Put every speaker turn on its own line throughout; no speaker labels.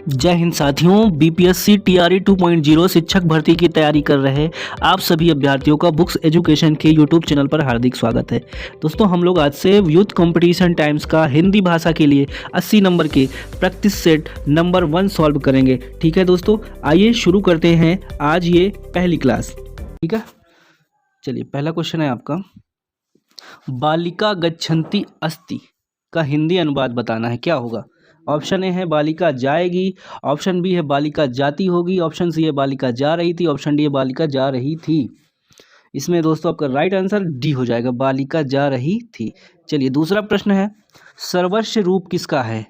जय हिंद साथियों। BPSC TRE 2.0 शिक्षक भर्ती की तैयारी कर रहे आप सभी अभ्यर्थियों का बुक्स एजुकेशन के यूट्यूब चैनल पर हार्दिक स्वागत है। दोस्तों, हम लोग आज से यूथ कंपटीशन टाइम्स का हिंदी भाषा के लिए 80 नंबर के प्रैक्टिस सेट नंबर 1 सॉल्व करेंगे। ठीक है दोस्तों, आइए शुरू करते हैं आज ये पहली क्लास। ठीक है, चलिए पहला क्वेश्चन है आपका, बालिका गच्छन्ति अस्ति का हिंदी अनुवाद बताना है। क्या होगा? ऑप्शन ए है बालिका जाएगी, ऑप्शन बी है बालिका जाती होगी, ऑप्शन सी है बालिका जा रही थी, ऑप्शन डी है बालिका जा रही थी। इसमें दोस्तों आपका राइट आंसर डी हो जाएगा, बालिका जा रही थी। चलिए दूसरा प्रश्न है, सर्वस्व रूप किसका है?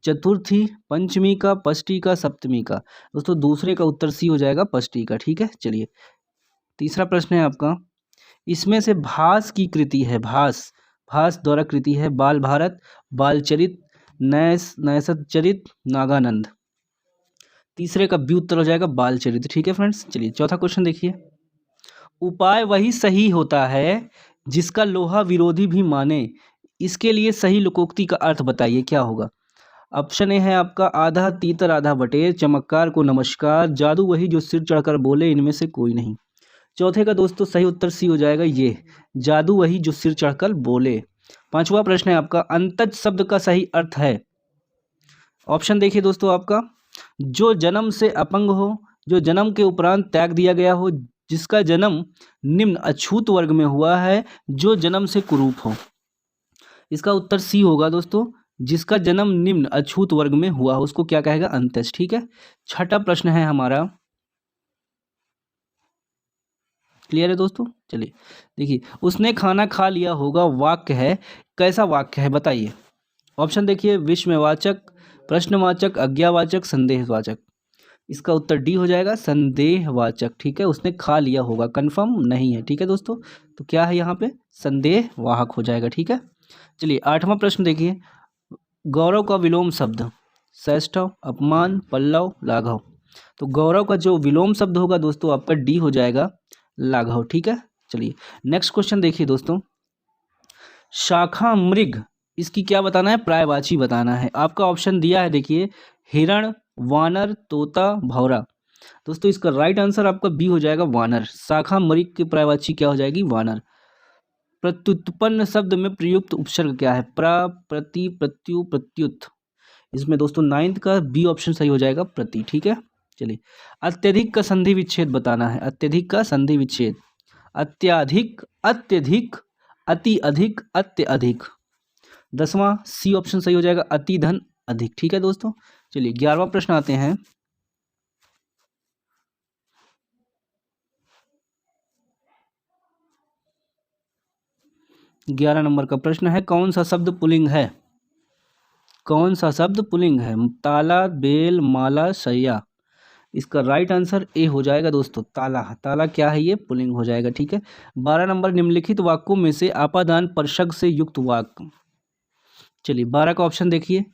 चतुर्थी, पंचमी का, षष्ठी का, सप्तमी का। दोस्तों दूसरे का उत्तर सी हो जाएगा, षष्ठी का। ठीक है, चलिए तीसरा प्रश्न है आपका, इसमें से भास की कृति है, भास भास द्वारा कृति है, बाल भारत, बालचरित, नैसचरित, नागानंद। तीसरे का बी उत्तर हो जाएगा बालचरित। ठीक है फ्रेंड्स, चलिए चौथा क्वेश्चन देखिए, उपाय वही सही होता है जिसका लोहा विरोधी भी माने, इसके लिए सही लोकोक्ति का अर्थ बताइए। क्या होगा? ऑप्शन ए है आपका, आधा तीतर आधा बटेर, चमत्कार को नमस्कार, जादू वही जो सिर चढ़कर बोले, इनमें से कोई नहीं। चौथे का दोस्तों सही उत्तर सी हो जाएगा, ये जादू वही जो सिर चढ़कर बोले। पांचवा प्रश्न है आपका, अंतज शब्द का सही अर्थ है। ऑप्शन देखिए दोस्तों आपका, जो जन्म से अपंग हो, जो जन्म के उपरांत त्याग दिया गया हो, जिसका जन्म निम्न अछूत वर्ग में हुआ है, जो जन्म से कुरूप हो। इसका उत्तर सी होगा दोस्तों, जिसका जन्म निम्न अछूत वर्ग में हुआ हो उसको क्या कहेगा? अंतज। ठीक है, छठा प्रश्न है हमारा, क्लियर है दोस्तों? चलिए देखिए, उसने खाना खा लिया होगा वाक्य है, कैसा वाक्य है बताइए। ऑप्शन देखिए, विस्मयवाचक, प्रश्नवाचक, आज्ञावाचक, संदेहवाचक। इसका उत्तर डी हो जाएगा, संदेहवाचक। ठीक है, उसने खा लिया होगा कन्फर्म नहीं है। ठीक है दोस्तों, तो क्या है यहाँ पे? संदेहवाहक हो जाएगा। ठीक है, चलिए आठवां प्रश्न देखिए, गौरव का विलोम शब्द, सैष्ठव, अपमान, पल्लव, लाघव। तो गौरव का जो विलोम शब्द होगा दोस्तों आपका डी हो जाएगा, लाघव। ठीक है, चलिए नेक्स्ट क्वेश्चन देखिए दोस्तों, शाखा मृग, इसकी क्या बताना है? प्रायवाची बताना है। आपका ऑप्शन दिया है देखिए, हिरण, वानर, तोता, भौरा। दोस्तों इसका राइट आंसर आपका बी हो जाएगा, वानर। शाखा मृग की प्रायवाची क्या हो जाएगी? वानर। प्रत्युत्पन्न शब्द में प्रयुक्त उपसर्ग क्या है? प्र, प्रति, प्रत्यु, प्रत्युत। इसमें दोस्तों 9th का बी ऑप्शन सही हो जाएगा, प्रति। ठीक है, चलिए अत्यधिक का संधि विच्छेद बताना है। अत्यधिक का संधि विच्छेद, अत्याधिक, अत्यधिक, अति अधिक, अत्यधिक। 10वां सी ऑप्शन सही हो जाएगा, अति धन अधिक। ठीक है दोस्तों, चलिए 11वां प्रश्न आते हैं, ग्यारह नंबर का प्रश्न है, कौन सा शब्द पुल्लिंग है? कौन सा शब्द पुल्लिंग है? ताला, बेल, माला, सैया। इसका राइट आंसर ए हो जाएगा दोस्तों, ताला। ताला क्या है? ये पुल्लिंग हो जाएगा। ठीक है, 12 नंबर, निम्नलिखित वाक्यों में से आपादान परशग से युक्त वाक्य। चलिए 12 का ऑप्शन देखिए,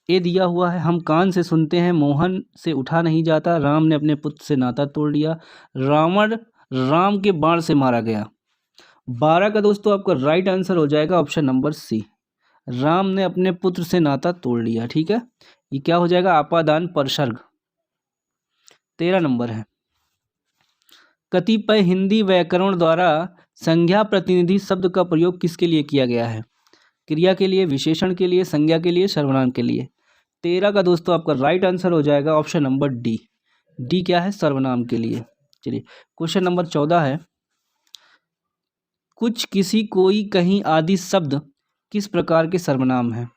ए दिया हुआ है, हम कान से सुनते हैं, मोहन से उठा नहीं जाता, राम ने अपने पुत्र से नाता तोड़ लिया, रावण राम के बाण से मारा गया। 12 का दोस्तों आपका राइट आंसर हो जाएगा ऑप्शन नंबर सी, राम ने अपने पुत्र से नाता तोड़ लिया। ठीक है, ये क्या हो जाएगा? आपादान परसर्ग। 13 नंबर है, कतिपय हिंदी व्याकरण द्वारा संज्ञा प्रतिनिधि शब्द का प्रयोग किसके लिए किया गया है? क्रिया के लिए, विशेषण के लिए, संज्ञा के लिए, सर्वनाम के लिए। 13 का दोस्तों आपका राइट आंसर हो जाएगा ऑप्शन नंबर डी। डी क्या है? सर्वनाम के लिए। चलिए क्वेश्चन नंबर 14 है, कुछ, किसी, कोई, कहीं आदि शब्द किस प्रकार के सर्वनाम हैं?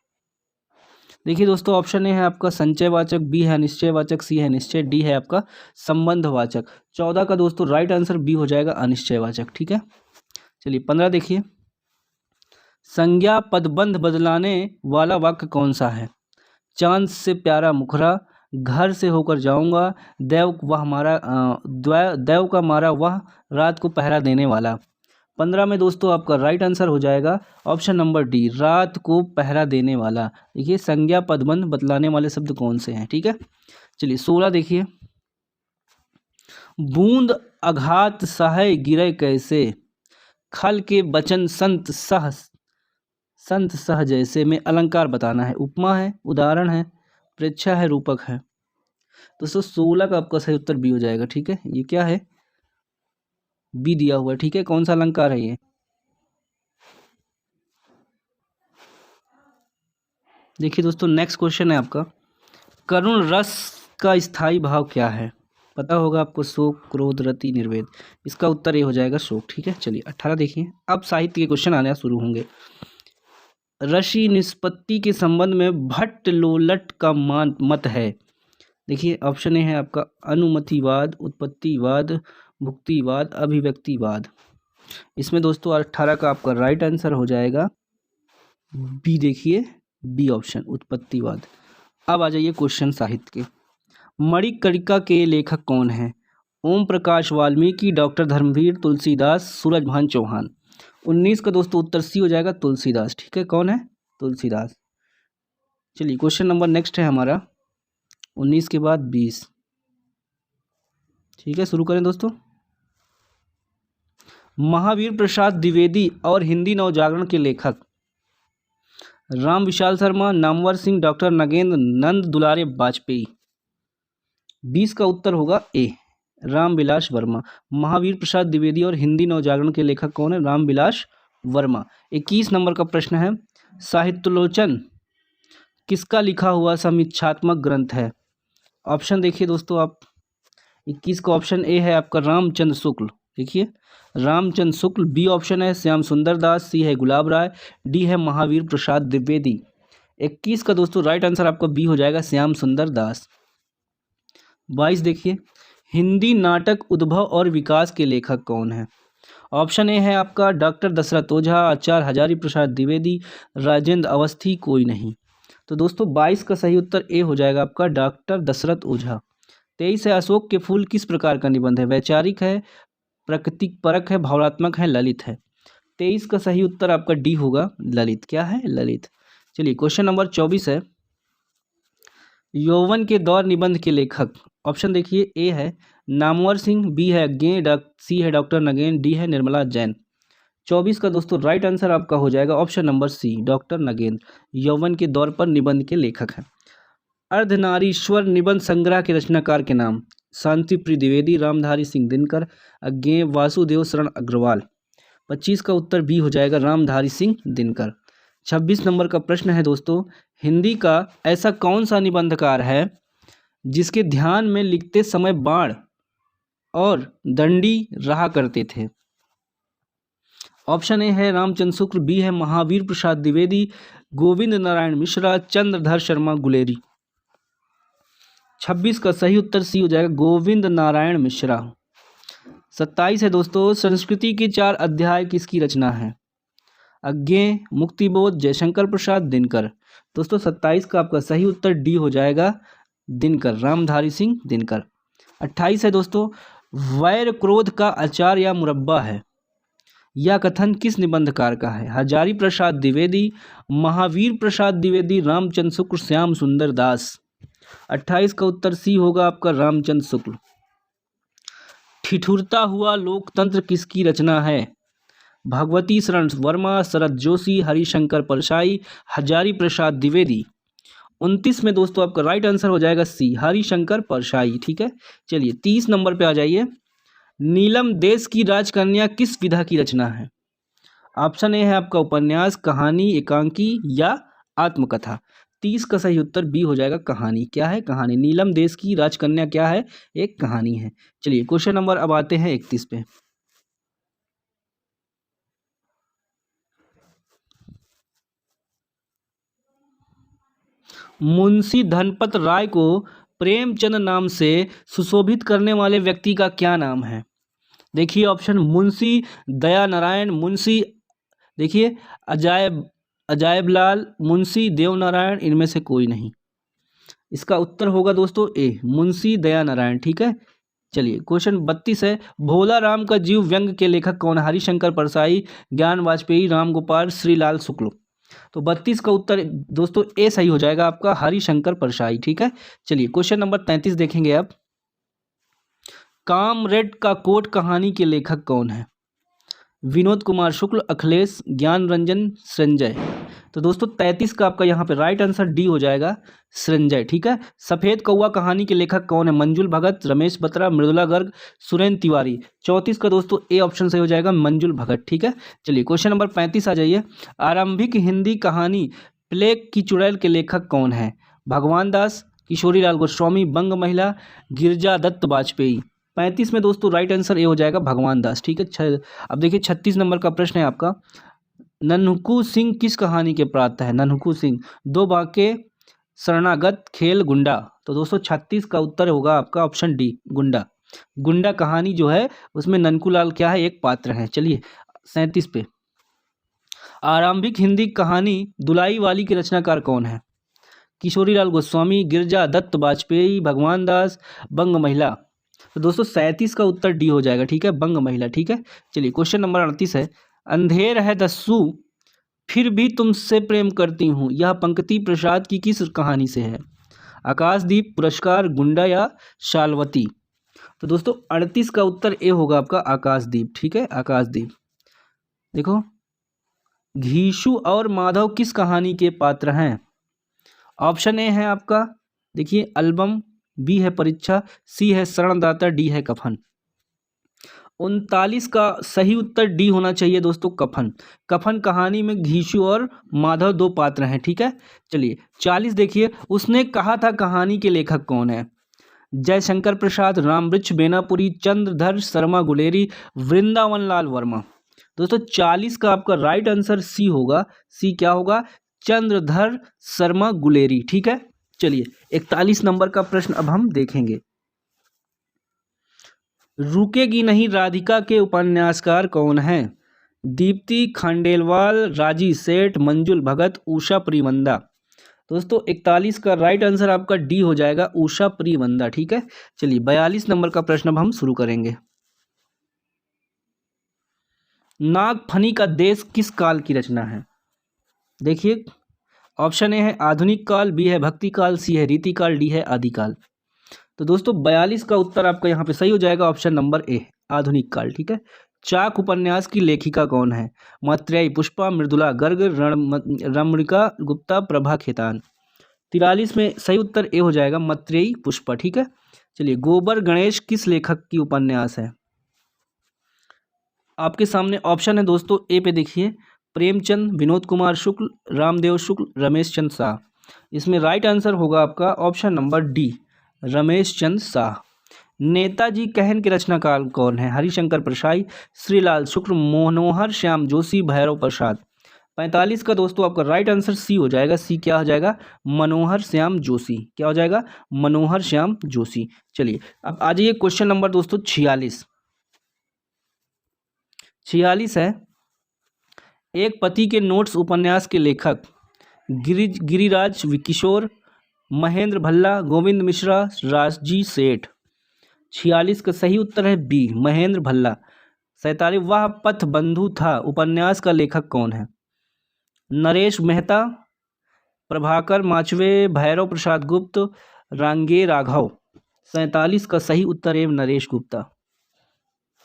देखिए दोस्तों, ऑप्शन ए है आपका संचयवाचक, बी है अनिश्चयवाचक, सी है निश्चय, डी है आपका संबंधवाचक। 14 का दोस्तों राइट आंसर बी हो जाएगा, अनिश्चयवाचक। ठीक है, चलिए 15 देखिए, संज्ञा पदबंध बदलाने वाला वाक्य कौन सा है? चांद से प्यारा मुखरा, घर से होकर जाऊंगा, देव का मारा वह, रात को पहरा देने वाला। 15 में दोस्तों आपका राइट आंसर हो जाएगा ऑप्शन नंबर डी, रात को पहरा देने वाला। देखिए संज्ञा पदबंध बतलाने वाले शब्द कौन से हैं? ठीक है, चलिए 16 देखिए, बूंद अघात सहे गिरे कैसे, खल के बचन संत सह जैसे में अलंकार बताना है। उपमा है, उदाहरण है, प्रेक्षा है, रूपक है। दोस्तों 16 का आपका सही उत्तर बी हो जाएगा। ठीक है, ये क्या है, बी दिया हुआ है। ठीक है, कौन सा अलंकार है ये? देखिए दोस्तों, नेक्स्ट क्वेश्चन है आपका, करुण रस का स्थायी भाव क्या है? पता होगा आपको, शोक, क्रोध, रति, निर्वेद। इसका उत्तर ये हो जाएगा शोक। ठीक है, चलिए 18 देखिए। अब साहित्य के क्वेश्चन आने शुरू होंगे। ऋषि निष्पत्ति के संबंध में भट्ट लोलट का मान मत है। देखिए ऑप्शन ए है आपका अनुमतिवाद, उत्पत्तिवाद, भुक्तिवाद, अभिव्यक्तिवाद। इसमें दोस्तों 18 का आपका राइट आंसर हो जाएगा बी। देखिए बी ऑप्शन, उत्पत्तिवाद। अब आ जाइए क्वेश्चन साहित्य के। मणिकर्णिका के लेखक कौन हैं? ओम प्रकाश वाल्मीकि, डॉक्टर धर्मवीर, तुलसीदास, सूरजभान चौहान। 19 का दोस्तों उत्तर सी हो जाएगा, तुलसीदास। ठीक है, कौन है? तुलसीदास। चलिए क्वेश्चन नंबर नेक्स्ट है हमारा, 19 के बाद 20। ठीक है, शुरू करें दोस्तों। महावीर प्रसाद द्विवेदी और हिंदी नवजागरण के लेखक राम विशाल शर्मा, नामवर सिंह, डॉक्टर नगेंद्र, नंद दुलारे वाजपेयी। 20 का उत्तर होगा ए, रामविलास वर्मा। महावीर प्रसाद द्विवेदी और हिंदी नवजागरण के लेखक कौन है? रामविलास वर्मा। 21 नंबर का प्रश्न है, साहित्योलोचन किसका लिखा हुआ समीक्षात्मक ग्रंथ है? ऑप्शन देखिए दोस्तों आप, 21 का ऑप्शन ए है आपका रामचंद्र शुक्ल। देखिए रामचंद्र शुक्ल। बी ऑप्शन है श्याम सुंदर दास, सी है गुलाब राय, डी है महावीर प्रसाद द्विवेदी। 21 का दोस्तों राइट आंसर आपका बी हो जाएगा, श्याम सुंदर दास। 22 देखिए, हिंदी नाटक उद्भव और विकास के लेखक कौन है? ऑप्शन ए है आपका डॉक्टर दशरथ ओझा, आचार्य हजारी प्रसाद द्विवेदी, राजेंद्र अवस्थी, कोई नहीं। तो दोस्तों 22 का सही उत्तर ए हो जाएगा आपका, डॉक्टर दशरथ ओझा। 23 है, अशोक के फूल किस प्रकार का निबंध है? वैचारिक है, प्राकृतिक परक है, भावनात्मक है, ललित है। 23 का सही उत्तर आपका डी होगा, ललित। क्या है? ललित। चलिए क्वेश्चन नंबर 24 है, यौवन के दौर निबंध के लेखक। ऑप्शन देखिए, ए है नामवर सिंह, बी है अज्ञे, सी है डॉक्टर नगेन, डी है निर्मला जैन। 24 का दोस्तों राइट आंसर आपका हो जाएगा option number C, doctor Nagendra, यौवन के दौर पर निबंध के लेखक हैं। अर्धनारीश्वर निबंध संग्रह के रचनाकार के नाम? शांति प्रिय द्विवेदी, रामधारी सिंह दिनकर, अज्ञे, वासुदेव शरण अग्रवाल। 25 का उत्तर बी हो जाएगा, रामधारी सिंह दिनकर। 26 नंबर का प्रश्न है दोस्तों, हिंदी का ऐसा कौन सा निबंधकार है जिसके ध्यान में लिखते समय बाण और दंडी रहा करते थे? ऑप्शन ए है रामचंद्र शुक्ल, बी है महावीर प्रसाद द्विवेदी, गोविंद नारायण मिश्रा, चंद्रधर शर्मा गुलेरी। 26 का सही उत्तर सी हो जाएगा, गोविंद नारायण मिश्रा। 27 है दोस्तों, संस्कृति के 4 अध्याय किसकी रचना है? अज्ञे, मुक्तिबोध, जयशंकर प्रसाद, दिनकर। दोस्तों 27 का आपका सही उत्तर डी हो जाएगा, दिनकर, रामधारी सिंह दिनकर। 28 है दोस्तों, वैर क्रोध का अचार या मुरब्बा है। यह कथन किस निबंधकार का है? हजारी प्रसाद द्विवेदी, महावीर प्रसाद द्विवेदी, रामचंद्र शुक्ल, श्याम सुंदर दास। 28 का उत्तर सी होगा आपका, रामचंद्र शुक्ल। ठिठुरता हुआ लोकतंत्र किसकी रचना है? भगवती शरण वर्मा, शरद जोशी, हरिशंकर परसाई, हजारी प्रसाद द्विवेदी। 29 में दोस्तों आपका राइट आंसर हो जाएगा सी, हरिशंकर परसाई। ठीक है, चलिए 30 नंबर पे आ जाइए, नीलम देश की राजकन्या किस विधा की रचना है? ऑप्शन ए है आपका उपन्यास, कहानी, एकांकी या आत्मकथा। 30 का सही उत्तर बी हो जाएगा, कहानी। क्या है? कहानी। नीलम देश की राजकन्या क्या है? एक कहानी है। चलिए क्वेश्चन नंबर अब आते हैं 31 पे। मुंशी धनपत राय को प्रेमचंद नाम से सुशोभित करने वाले व्यक्ति का क्या नाम है? देखिए ऑप्शन, मुंशी दया नारायण, मुंशी देखिए अजायब लाल, मुंशी देव नारायण, इनमें से कोई नहीं। इसका उत्तर होगा दोस्तों ए, मुंशी दया नारायण। ठीक है, चलिए क्वेश्चन 32 है, भोला राम का जीव व्यंग के लेखक कौन है? हरिशंकर परसाई, ज्ञान वाजपेयी, राम गोपाल, श्रीलाल शुक्ल। तो 32 का उत्तर दोस्तों ए सही हो जाएगा आपका, हरिशंकर परसाई। ठीक है, चलिए क्वेश्चन नंबर 33 देखेंगे अब, कामरेड का कोट कहानी के लेखक कौन है? विनोद कुमार शुक्ल, अखिलेश, ज्ञान रंजन, संजय। तो दोस्तों 33 का आपका यहाँ पे राइट आंसर डी हो जाएगा, संजय। ठीक है। सफ़ेद कौवा कहानी के लेखक कौन है? मंजुल भगत, रमेश बत्रा, मृदुला गर्ग, सुरेंद्र तिवारी। 34 का दोस्तों ए ऑप्शन सही हो जाएगा, मंजुल भगत। ठीक है। चलिए क्वेश्चन नंबर 35 आ जाइए। आरंभिक हिंदी कहानी प्लेग की चुड़ैल के लेखक कौन है? भगवान दास, किशोरी लाल गोस्वामी, बंग महिला, गिरिजा दत्त वाजपेयी। 35 में दोस्तों राइट आंसर ए हो जाएगा, भगवान दास। ठीक है। अब देखिए 36 नंबर का प्रश्न है आपका। नन्हकू सिंह किस कहानी के पात्र है? नन्हकू सिंह, दो बाके, शरणागत, खेल, गुंडा। तो दोस्तों 36 का उत्तर होगा आपका ऑप्शन डी, गुंडा। गुंडा कहानी जो है उसमें ननकू लाल क्या है? एक पात्र है। चलिए 37 पे। आरंभिक हिंदी कहानी दुलाई वाली के रचनाकार कौन है? किशोरी लाल गोस्वामी, गिरिजा दत्त वाजपेयी, भगवान दास, बंग महिला। तो दोस्तों 37 का उत्तर डी हो जाएगा। ठीक है, बंग महिला। ठीक है। चलिए क्वेश्चन नंबर 38 है। अंधेर है दस्सू फिर भी तुमसे प्रेम करती हूँ, यह पंक्ति प्रसाद की किस कहानी से है? आकाशदीप, पुरस्कार, गुंडा या शालवती। तो दोस्तों 38 का उत्तर ए होगा आपका, आकाशदीप। ठीक है, आकाशदीप। देखो, घीशु और माधव किस कहानी के पात्र हैं? ऑप्शन ए है आपका, देखिए, एल्बम, बी है परीक्षा, सी है शरणदाता, डी है कफन। 39 का सही उत्तर डी होना चाहिए दोस्तों, कफन। कफन कहानी में घीशु और माधव दो पात्र हैं। ठीक है। चलिए 40 देखिए। उसने कहा था कहानी के लेखक कौन है? जयशंकर प्रसाद, रामवृक्ष बेनापुरी, चंद्रधर शर्मा गुलेरी, वृंदावन लाल वर्मा। दोस्तों 40 का आपका राइट आंसर सी होगा। सी क्या होगा? चंद्रधर शर्मा गुलेरी। ठीक है। चलिए 41 नंबर का प्रश्न अब हम देखेंगे। रुकेगी नहीं राधिका के उपन्यासकार कौन हैं? दीप्ति खंडेलवाल, राजी सेठ, मंजुल भगत, उषा प्रियमंदा। दोस्तों 41 का राइट आंसर आपका डी हो जाएगा, उषा प्रियमंदा। ठीक है। चलिए 42 नंबर का प्रश्न अब हम शुरू करेंगे। नागफनी का देश किस काल की रचना है? देखिए, ऑप्शन ए है आधुनिक काल, बी है भक्ति काल, सी है रीति काल, डी है आदिकाल। तो दोस्तों 42 का उत्तर आपका यहाँ पे सही हो जाएगा, ऑप्शन नंबर ए, आधुनिक काल। ठीक है। चाक उपन्यास की लेखिका कौन है? मैत्रेयी पुष्पा, मृदुला गर्ग, रमणिका गुप्ता, प्रभा खेतान। 43 में सही उत्तर ए हो जाएगा, मैत्रेयी पुष्पा। ठीक है। चलिए, गोबर गणेश किस लेखक की उपन्यास है? आपके सामने ऑप्शन है दोस्तों। ए पे देखिए, प्रेमचंद, विनोद कुमार शुक्ल, रामदेव शुक्ल, रमेश चंद्र शाह। इसमें राइट आंसर होगा आपका option number D, Ramesh Chandra Shah. Netaji कहन के रचनाकार कौन है? हरिशंकर प्रसाई, श्रीलाल शुक्ल, मनोहर श्याम जोशी, भैरव प्रसाद। 45 का दोस्तों आपका राइट आंसर सी हो जाएगा। सी क्या हो जाएगा? मनोहर श्याम जोशी। क्या हो जाएगा? मनोहर श्याम जोशी। चलिए अब आ जाइए क्वेश्चन नंबर दोस्तों 46। 46 है, एक पति के नोट्स उपन्यास के लेखक गिरिराज किशोर, महेंद्र भल्ला, गोविंद मिश्रा, राजजी सेठ। 46 का सही उत्तर है बी, महेंद्र भल्ला। 47 वह पथ बंधु था उपन्यास का लेखक कौन है? नरेश मेहता, प्रभाकर माचवे, भैरव प्रसाद गुप्त, रांगे राघव। 47 का सही उत्तर है नरेश गुप्ता।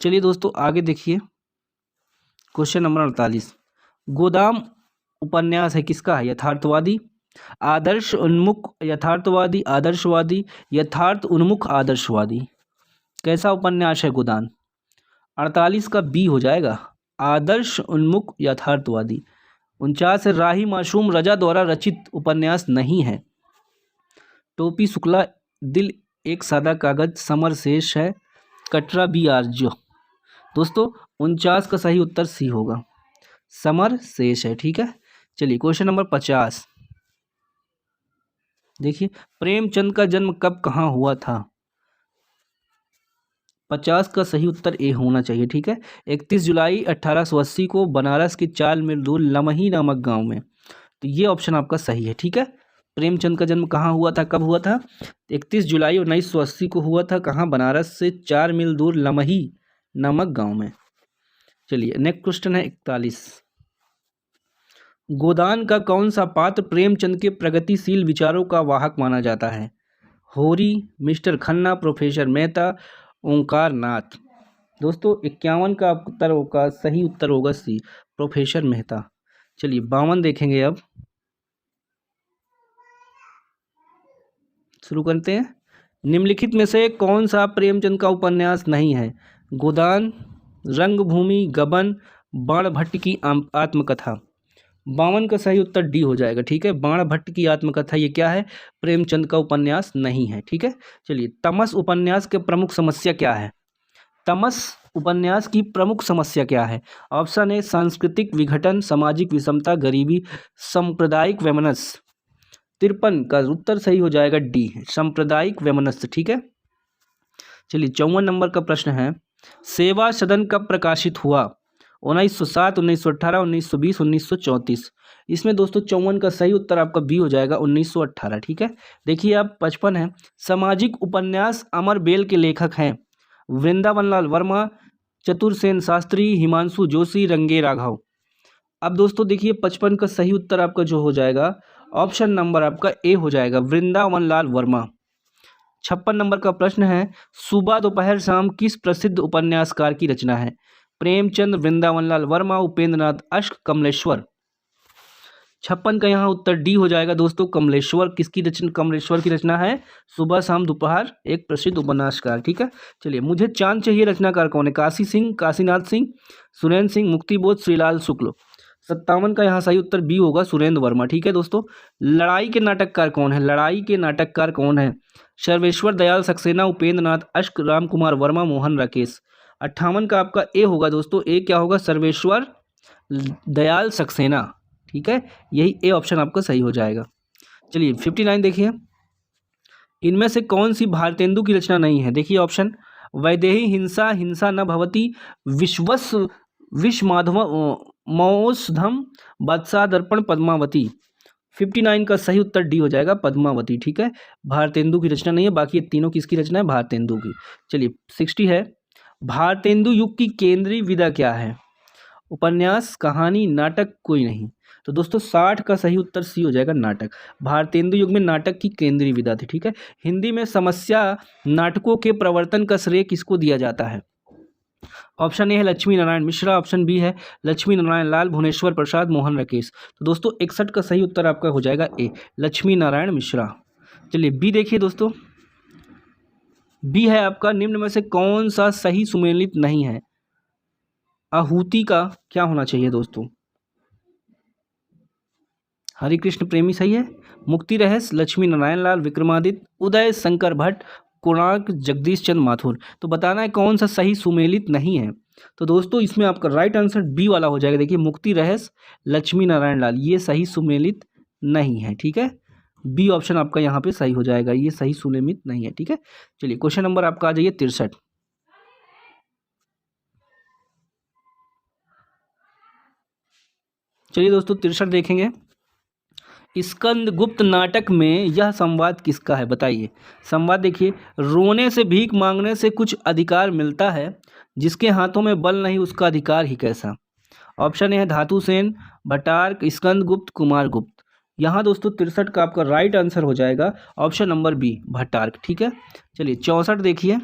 चलिए दोस्तों आगे देखिए, क्वेश्चन नंबर 48। गोदाम उपन्यास है किसका है? यथार्थवादी, आदर्श उन्मुख यथार्थवादी, आदर्शवादी, यथार्थ उन्मुख आदर्शवादी। कैसा उपन्यास है गोदान? 48 का बी हो जाएगा, आदर्श उन्मुख यथार्थवादी। 49 है, राही मासूम रजा द्वारा रचित उपन्यास नहीं है। टोपी शुक्ला, दिल एक सादा कागज, समर शेष है, कटरा बी आर्य। दोस्तों 49 का सही उत्तर सी होगा, समर शेष है। ठीक है। चलिए क्वेश्चन नंबर 50 देखिए, प्रेमचंद का जन्म कब कहाँ हुआ था? 50 का सही उत्तर ए होना चाहिए। ठीक है। 31 जुलाई 1880 को बनारस के चाल मिल दूर लमही नामक गांव में। तो ये ऑप्शन आपका सही है। ठीक है। प्रेमचंद का जन्म कहाँ हुआ था, कब हुआ था? 31 जुलाई 1980 को हुआ था। कहाँ? बनारस से 4 मील दूर लमही नामक गांव में। चलिए नेक्स्ट क्वेश्चन है 41। गोदान का कौन सा पात्र प्रेमचंद के प्रगतिशील विचारों का वाहक माना जाता है? होरी, मिस्टर खन्ना, प्रोफेसर मेहता, ओंकार नाथ। दोस्तों 51 का उत्तर होगा, सही उत्तर होगा सी, प्रोफेसर मेहता। चलिए 52 देखेंगे अब, शुरू करते हैं। निम्नलिखित में से कौन सा प्रेमचंद का उपन्यास नहीं है? गोदान, रंगभूमि, गबन, बाणभट्ट की आत्मकथा। 52 का सही उत्तर डी हो जाएगा। ठीक है, बाणभट्ट की आत्मकथा ये क्या है? प्रेमचंद का उपन्यास नहीं है। ठीक है, चलिए तमस उपन्यास के प्रमुख समस्या क्या है? तमस उपन्यास की प्रमुख समस्या क्या है? ऑप्शन ए सांस्कृतिक विघटन, सामाजिक विषमता, गरीबी, सांप्रदायिक वैमनस्य। 53 का उत्तर सही हो जाएगा डी, सांप्रदायिक वैमनस्य। ठीक है, चलिए 54 नंबर का प्रश्न है, सेवा सदन कब प्रकाशित हुआ? 1907, 1918, 1920, 1934। इसमें दोस्तों 54 का सही उत्तर आपका बी हो जाएगा, 1918। ठीक है, देखिए आप 55 है, सामाजिक उपन्यास अमर बेल के लेखक हैं वृंदावन लाल वर्मा, चतुरसेन शास्त्री, हिमांशु जोशी, रंगे राघव। अब दोस्तों देखिए 55 का सही उत्तर आपका जो हो जाएगा, ऑप्शन नंबर आपका ए हो जाएगा, वृंदावन लाल वर्मा। 56 नंबर का प्रश्न है, सुबह दोपहर शाम किस प्रसिद्ध उपन्यासकार की रचना है? प्रेमचंद, वृंदावन लाल वर्मा, उपेंद्र नाथ अश्क, कमलेश्वर। 56 का यहाँ उत्तर डी हो जाएगा दोस्तों, कमलेश्वर। किसकी रचना? कमलेश्वर की रचना है सुबह शाम दोपहर, एक प्रसिद्ध उपन्यासकार। ठीक है, चलिए मुझे चांद चाहिए रचनाकार कौन है? काशी सिंह, काशीनाथ सिंह, सुरेंद्र सिंह, मुक्तिबोध, श्रीलाल शुक्ल। 57 का यहाँ सही उत्तर बी होगा, सुरेंद्र वर्मा। ठीक है दोस्तों, लड़ाई के नाटककार कौन है? लड़ाई के नाटककार कौन है? सर्वेश्वर दयाल सक्सेना, उपेंद्र नाथ अश्क, राम कुमार वर्मा, मोहन राकेश। 58 का आपका ए होगा दोस्तों, ए क्या होगा? सर्वेश्वर दयाल सक्सेना। ठीक है, यही ए ऑप्शन आपका सही हो जाएगा। चलिए 59 देखिए, इनमें से कौन सी भारतेंदु की रचना नहीं है? देखिए ऑप्शन, वैदेही हिंसा, हिंसा न भवति, विश्वस विष माधव मौषधम, बत्सा दर्पण, पद्मावती। 59 का सही उत्तर डी हो जाएगा, पद्मावती। ठीक है, भारतेंदु की रचना नहीं है, बाकी ये तीनों किसकी रचना है? भारतेंदु की। चलिए 60 है, भारतेंदु युग की केंद्रीय विधा क्या है? उपन्यास, कहानी, नाटक, कोई नहीं। तो दोस्तों 60 का सही उत्तर सी हो जाएगा, नाटक। भारतेंदु युग में नाटक की केंद्रीय विधा थी। ठीक है, हिंदी में समस्या नाटकों के प्रवर्तन का श्रेय किसको दिया जाता है? ऑप्शन ए है लक्ष्मी नारायण मिश्रा, ऑप्शन बी है लक्ष्मी नारायण लाल, भुवनेश्वर प्रसाद, मोहन राकेश। तो दोस्तों 61 का सही उत्तर आपका हो जाएगा ए, लक्ष्मी नारायण मिश्रा। चलिए बी देखिए दोस्तों, बी है आपका, निम्न में से कौन सा सही सुमेलित नहीं है? आहूति का क्या होना चाहिए दोस्तों? हरिकृष्ण प्रेमी सही है, मुक्ति रहस्य, लक्ष्मी नारायण लाल, विक्रमादित्य, उदय शंकर भट्ट, कोणार्क, जगदीश चंद्र माथुर। तो बताना है कौन सा सही सुमेलित नहीं है। तो दोस्तों इसमें आपका राइट आंसर बी वाला हो जाएगा। देखिए मुक्ति रहस्य, लक्ष्मी नारायण लाल, ये सही सुमेलित नहीं है। ठीक है, बी ऑप्शन आपका यहाँ पे सही हो जाएगा, ये सही सुमेलित नहीं है। ठीक है, चलिए क्वेश्चन नंबर आपका आ जाइए 63। चलिए दोस्तों 63 देखेंगे, स्कंदगुप्त नाटक में यह संवाद किसका है? बताइए। संवाद देखिए, रोने से भीख मांगने से कुछ अधिकार मिलता है, जिसके हाथों में बल नहीं उसका अधिकार ही कैसा। ऑप्शन ए है धातु सेन, भट्टार्क, स्कंदगुप्त, कुमारगुप्त। यहाँ दोस्तों 63 का आपका राइट आंसर हो जाएगा ऑप्शन नंबर बी, भट्टार्क। ठीक है, चलिए 64 देखिए,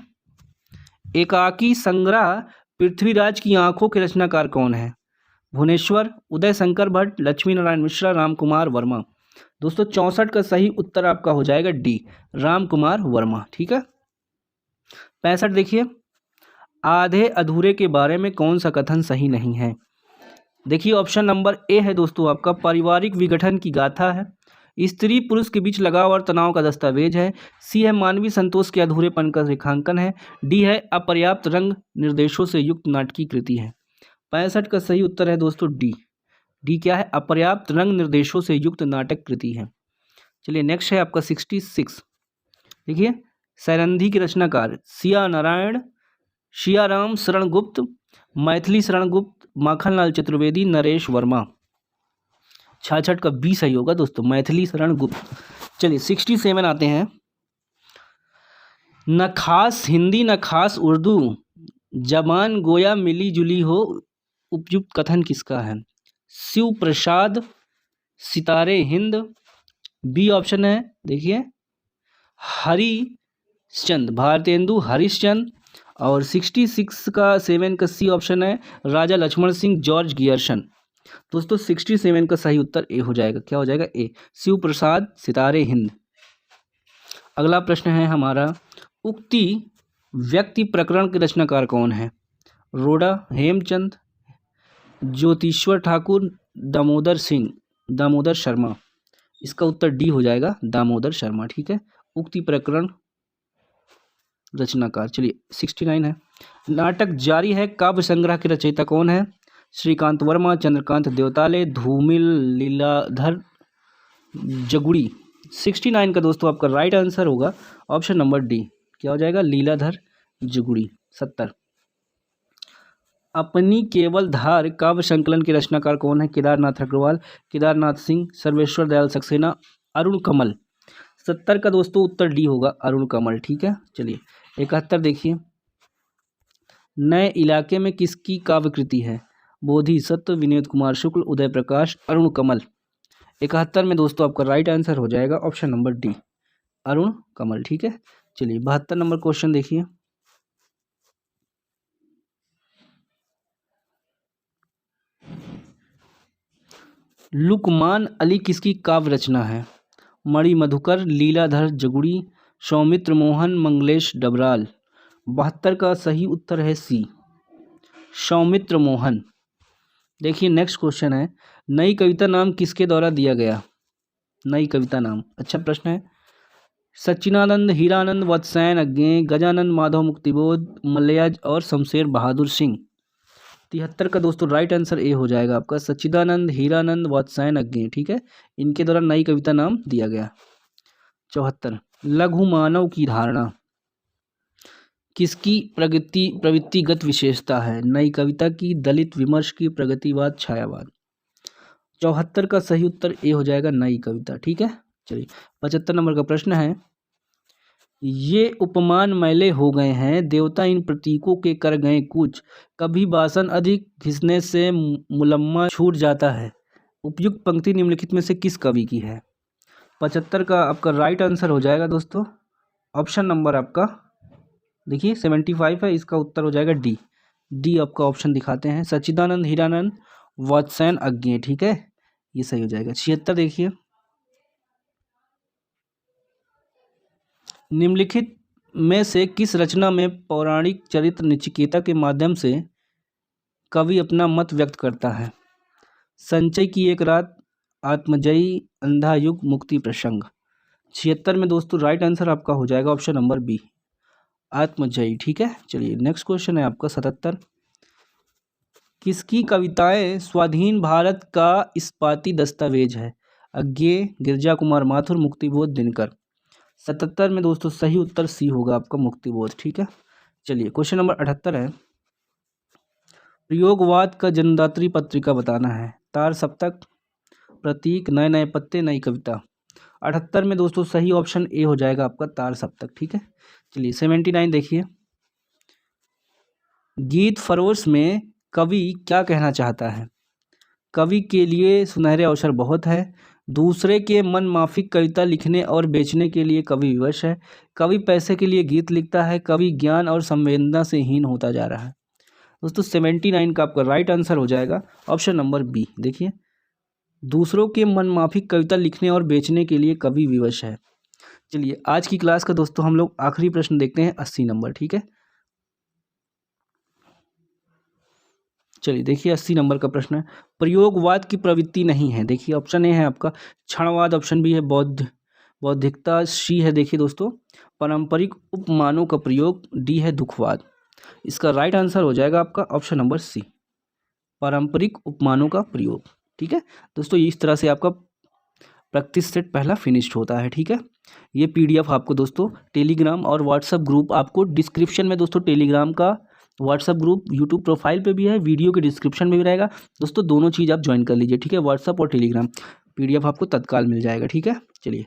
एकाकी संग्रह पृथ्वीराज की आंखों के रचनाकार कौन है? भुवनेश्वर, उदय शंकर भट्ट, लक्ष्मी नारायण मिश्रा, राम कुमार वर्मा। दोस्तों 64 का सही उत्तर आपका हो जाएगा डी, राम कुमार वर्मा। ठीक है, 65 देखिए, आधे अधूरे के बारे में कौन सा कथन सही नहीं है? देखिए ऑप्शन नंबर ए है दोस्तों आपका, पारिवारिक विघटन की गाथा है, स्त्री पुरुष के बीच लगाव और तनाव का दस्तावेज है, सी है मानवीय संतोष के अधूरेपन का रेखांकन है, डी है अपर्याप्त रंग निर्देशों से युक्त नाटकीय कृति है। 65 का सही उत्तर है दोस्तों डी, डी क्या है? अपर्याप्त रंग निर्देशों से युक्त नाटक कृति है। चलिए नेक्स्ट है आपका 66। देखिए, सैरंधी के रचनाकार सिया नारायण, शियाराम शरण गुप्त, मैथिली शरण गुप्त, माखनलाल चतुर्वेदी, नरेश वर्मा। 66 का बी सही होगा दोस्तों, मैथिली शरण गुप्त। चलिए 67 आते हैं, न खास हिंदी न खास उर्दू, जबान गोया मिली जुली हो, उपयुक्त कथन किसका है? शिव प्रसाद, सितारे हिंद, बी ऑप्शन है देखिए हरिश्चंद्र, भारतेंदु हरिश्चंद्र, और 66 का 7 का सी ऑप्शन है राजा लक्ष्मण सिंह जॉर्ज गियर्सन। दोस्तों 67 का सही उत्तर ए हो जाएगा। क्या हो जाएगा? ए। शिव प्रसाद सितारे हिंद। अगला प्रश्न है हमारा, उक्ति व्यक्ति प्रकरण के रचनाकार कौन है? रोड़ा, हेमचंद, ज्योतिश्वर ठाकुर, दामोदर शर्मा। इसका उत्तर डी हो जाएगा, दामोदर शर्मा। ठीक है, उक्ति प्रकरण रचनाकार। चलिए 69 है, नाटक जारी है काव्य संग्रह के रचयिता कौन है? श्रीकांत वर्मा, चंद्रकांत देवताले, धूमिल लीलाधर जगुड़ी। 69 का दोस्तों आपका राइट आंसर होगा ऑप्शन नंबर डी। क्या हो जाएगा? लीलाधर जगुड़ी। 70, अपनी केवल धार काव्य संकलन के रचनाकार कौन है? केदारनाथ अग्रवाल, केदारनाथ सिंह, सर्वेश्वर दयाल सक्सेना, अरुण कमल। 70 का दोस्तों उत्तर डी होगा, अरुण कमल। ठीक है, चलिए 71 देखिए, नए इलाके में किसकी काव्य कृति है? बोधिसत्व, विनोद कुमार शुक्ल, उदय प्रकाश, अरुण कमल। 71 में दोस्तों आपका राइट आंसर हो जाएगा ऑप्शन नंबर डी, अरुण कमल। ठीक है, चलिए 72 नंबर क्वेश्चन देखिए, लुकमान अली किसकी काव्य रचना है? मणि मधुकर, लीलाधर जगुड़ी, सौमित्र मोहन, मंगलेश डबराल। 72 का सही उत्तर है सी, सौमित्र मोहन। देखिए नेक्स्ट क्वेश्चन है, नई कविता नाम किसके द्वारा दिया गया? नई कविता नाम, अच्छा प्रश्न है। सच्चिदानंद, हीरानंद, वत्सैन अज्ञे, गजानंद माधव मुक्तिबोध, मलयाज और शमशेर बहादुर सिंह। 73 का दोस्तों राइट आंसर ए हो जाएगा आपका, सच्चिदानंद, हीरानंद, वत्सैन अज्ञे। ठीक है, इनके द्वारा नई कविता नाम दिया गया। 74, लघु मानव की धारणा किसकी प्रवृत्तिगत विशेषता है? नई कविता की, दलित विमर्श की, प्रगतिवाद, छायावाद। 74 का सही उत्तर ए हो जाएगा, नई कविता। ठीक है, चलिए 75 नंबर का प्रश्न है, ये उपमान मैले हो गए हैं, देवता इन प्रतीकों के कर गए कुछ, कभी बासन अधिक घिसने से मुलम्मा छूट जाता है। उपयुक्त पंक्ति निम्नलिखित में से किस कवि की है? 75 का आपका राइट आंसर हो जाएगा दोस्तों ऑप्शन नंबर आपका देखिए 75 है, इसका उत्तर हो जाएगा डी। डी आपका ऑप्शन दिखाते हैं, सच्चिदानंद, हीरानंद, वत्सैन अज्ञे। ठीक है, ये सही हो जाएगा। 76 देखिए, निम्नलिखित में से किस रचना में पौराणिक चरित्र नचिकेता के माध्यम से कवि अपना मत व्यक्त करता है? संचय की एक रात, आत्मजयी, अंधा युग, मुक्ति प्रसंग। 76 में दोस्तों राइट आंसर आपका हो जाएगा ऑप्शन नंबर बी, आत्मजयी। ठीक है, चलिए नेक्स्ट क्वेश्चन है आपका 77, किसकी कविताएं स्वाधीन भारत का इस्पाती दस्तावेज है? अज्ञे, गिरजा कुमार माथुर, मुक्तिबोध, दिनकर। 77 में दोस्तों सही उत्तर सी होगा आपका, मुक्तिबोध। ठीक है, चलिए क्वेश्चन नंबर 78 है, प्रयोगवाद का जन्मदात्री पत्रिका बताना है। तार सप्तक, प्रतीक, नए नए पत्ते, नई कविता। 78 में दोस्तों सही ऑप्शन ए हो जाएगा आपका, तार सप्तक। ठीक है, चलिए 79 देखिए, गीत फरोश में कवि क्या कहना चाहता है? कवि के लिए सुनहरे अवसर बहुत है, दूसरे के मन माफिक कविता लिखने और बेचने के लिए कवि विवश है, कवि पैसे के लिए गीत लिखता है, कवि ज्ञान और संवेदना से हीन होता जा रहा है। दोस्तों 79 का आपका राइट आंसर हो जाएगा ऑप्शन नंबर बी। देखिए, दूसरों के मन माफिक कविता लिखने और बेचने के लिए कवि विवश है। चलिए आज की क्लास का दोस्तों हम लोग आखिरी प्रश्न देखते हैं, 80 नंबर। ठीक है, चलिए देखिए 80 नंबर का प्रश्न है, प्रयोगवाद की प्रवृत्ति नहीं है। देखिए ऑप्शन ए है आपका क्षणवाद, ऑप्शन बी है बौद्धिकता, सी है देखिए दोस्तों पारंपरिक उपमानों का प्रयोग, डी है दुखवाद। इसका राइट आंसर हो जाएगा आपका ऑप्शन नंबर सी, पारंपरिक उपमानों का प्रयोग। ठीक है दोस्तों, इस तरह से आपका प्रैक्टिस सेट पहला फिनिश्ड होता है। ठीक है, ये पीडीएफ आपको दोस्तों टेलीग्राम और व्हाट्सएप ग्रुप, आपको डिस्क्रिप्शन में दोस्तों टेलीग्राम का व्हाट्सएप ग्रुप यूट्यूब प्रोफाइल पे भी है, वीडियो के डिस्क्रिप्शन में भी रहेगा दोस्तों, दोनों चीज़ आप ज्वाइन कर लीजिए। ठीक है, व्हाट्सएप और टेलीग्राम, पीडीएफ आपको तत्काल मिल जाएगा। ठीक है, चलिए